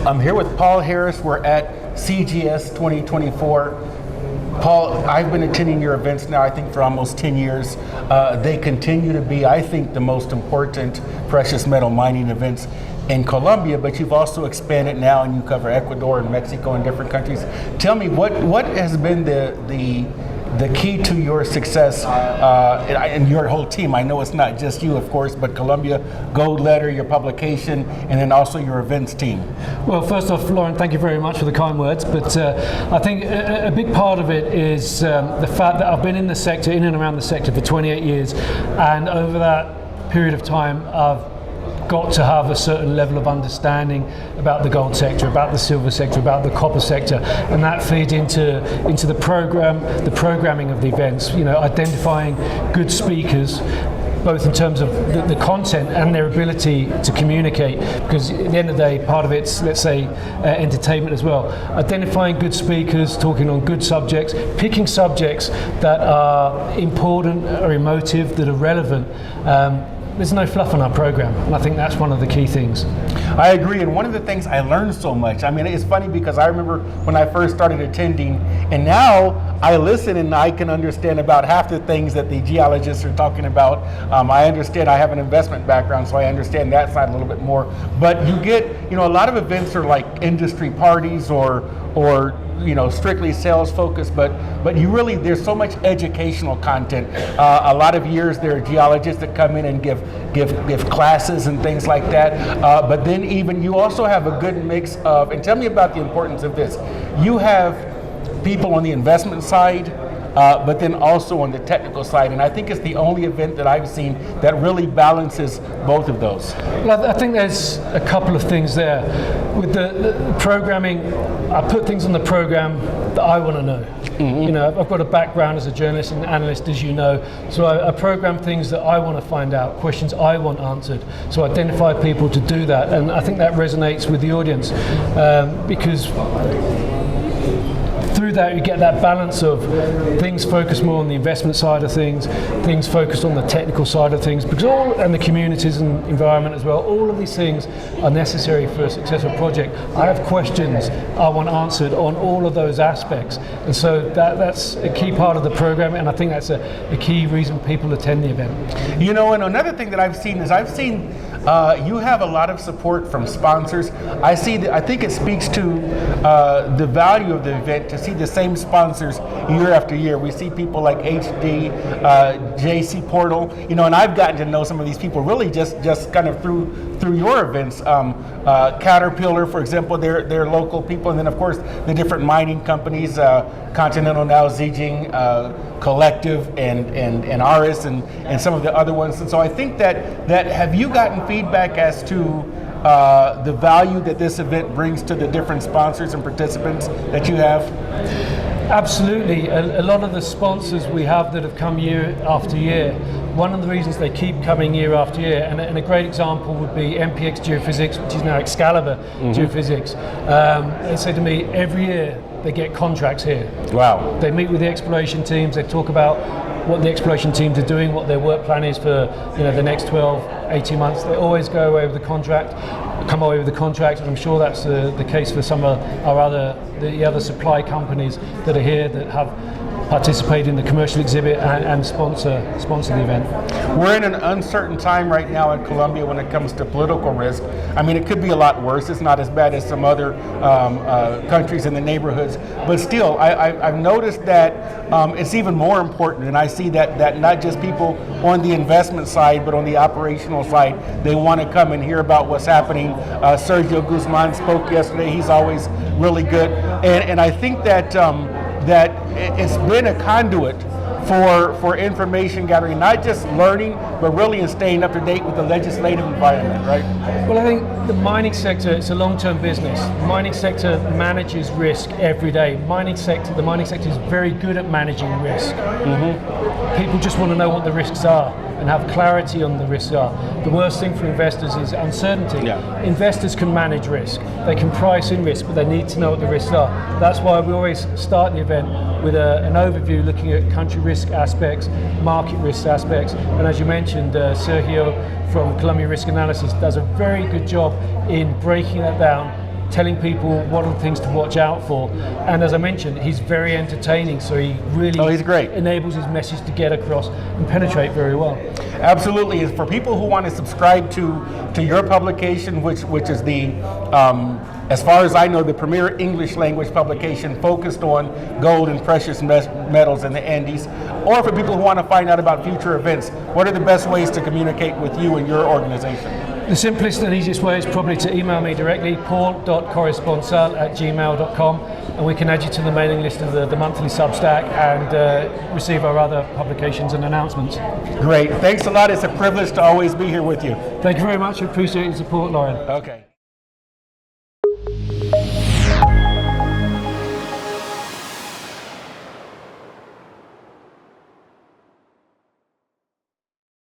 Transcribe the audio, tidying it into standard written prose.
I'm here with Paul Harris. We're at CGS 2024. Paul, I've been attending your events now, I think, for almost 10 years. They continue to be, I think, the most important precious metal mining events in Colombia, but you've also expanded now and you cover Ecuador and Mexico and different countries. Tell me, what has been the key to your success and your whole team? I know it's not just you, of course, but Colombia Gold Letter, your publication, and then also your events team. Well, first off, Lauren, thank you very much for the kind words, but I think a big part of it is the fact that I've been in the sector, in and around the sector for 28 years, and over that period of time, I've got to have a certain level of understanding about the gold sector, about the silver sector, about the copper sector, and that feeds into the programming of the events. You know, identifying good speakers, both in terms of the content and their ability to communicate, because at the end of the day, part of it's, let's say, entertainment as well. Identifying good speakers, talking on good subjects, picking subjects that are important or emotive, that are relevant. There's no fluff on our program, and I think that's one of the key things. I agree, and one of the things I learned so much, I mean, it's funny because I remember when I first started attending, and now I listen and I can understand about half the things that the geologists are talking about. I understand, I have an investment background, so I understand that side a little bit more. But you get, you know, a lot of events are like industry parties or you know, strictly sales focused, but you really, there's so much educational content. A lot of years there are geologists that come in and give classes and things like that. But then even you also have a good mix of, and tell me about the importance of this. You have people on the investment side, but then also on the technical side, and I think it's the only event that I've seen that really balances both of those. Well, I think there's a couple of things there. With the programming, I put things on the program that I want to know. Mm-hmm. You know, I've got a background as a journalist and analyst, as you know, so I program things that I want to find out, questions I want answered. So I identify people to do that, and I think that resonates with the audience because through that you get that balance of things focused more on the investment side of things focused on the technical side of things, because and the communities and environment as well, all of these things are necessary for a successful project. I have questions I want answered on all of those aspects, and so that's a key part of the program, and I think that's a key reason people attend the event. You know, and another thing that I've seen you have a lot of support from sponsors. I think it speaks to the value of the event to see the same sponsors year after year. We see people like HD, JC Portal, you know, and I've gotten to know some of these people really just kind of through your events. Caterpillar, for example, they're local people, and then of course the different mining companies, Continental now, Zijing, Collective, and Aris, and some of the other ones. And so I think that have you gotten feedback as to the value that this event brings to the different sponsors and participants that you have? Absolutely. A lot of the sponsors we have that have come year after year, one of the reasons they keep coming year after year, and a great example would be MPX Geophysics, which is now Excalibur Geophysics. They say to me, every year they get contracts here. Wow. They meet with the exploration teams, they talk about what the exploration teams are doing, what their work plan is for the next 12, 18 months. They always come away with the contract, and I'm sure that's the case for some of the other supply companies that are here that have participated in the commercial exhibit and sponsor the event. We're in an uncertain time right now in Colombia when it comes to political risk. I mean, it could be a lot worse. It's not as bad as some other countries in the neighborhoods, but still, I've noticed that it's even more important, and I see that not just people on the investment side, but on the operational side, they want to come and hear about what's happening. Sergio Guzman spoke yesterday. He's always really good, and I think that it's been a conduit for information gathering, not just learning, but really in staying up to date with the legislative environment, right? Well, I think the mining sector, it's a long-term business. The mining sector manages risk every day. The mining sector is very good at managing risk. Mm-hmm. People just want to know what the risks are and have clarity on the risks are. The worst thing for investors is uncertainty. Yeah. Investors can manage risk. They can price in risk, but they need to know what the risks are. That's why we always start the event with an overview looking at country risk aspects, market risk aspects, and as you mentioned, Sergio from Colombia Risk Analysis does a very good job in breaking that down telling people what are the things to watch out for. And as I mentioned, he's very entertaining, so he really he's great. enables his message to get across and penetrate very well. Absolutely. For people who want to subscribe to your publication, which is the as far as I know, the premier English language publication focused on gold and precious metals in the Andes, or for people who want to find out about future events, what are the best ways to communicate with you and your organization? The simplest and easiest way is probably to email me directly, paul.corresponsal@gmail.com, and we can add you to the mailing list of the monthly Substack and receive our other publications and announcements. Great. Thanks a lot. It's a privilege to always be here with you. Thank you very much. I appreciate your support, Lauren. Okay.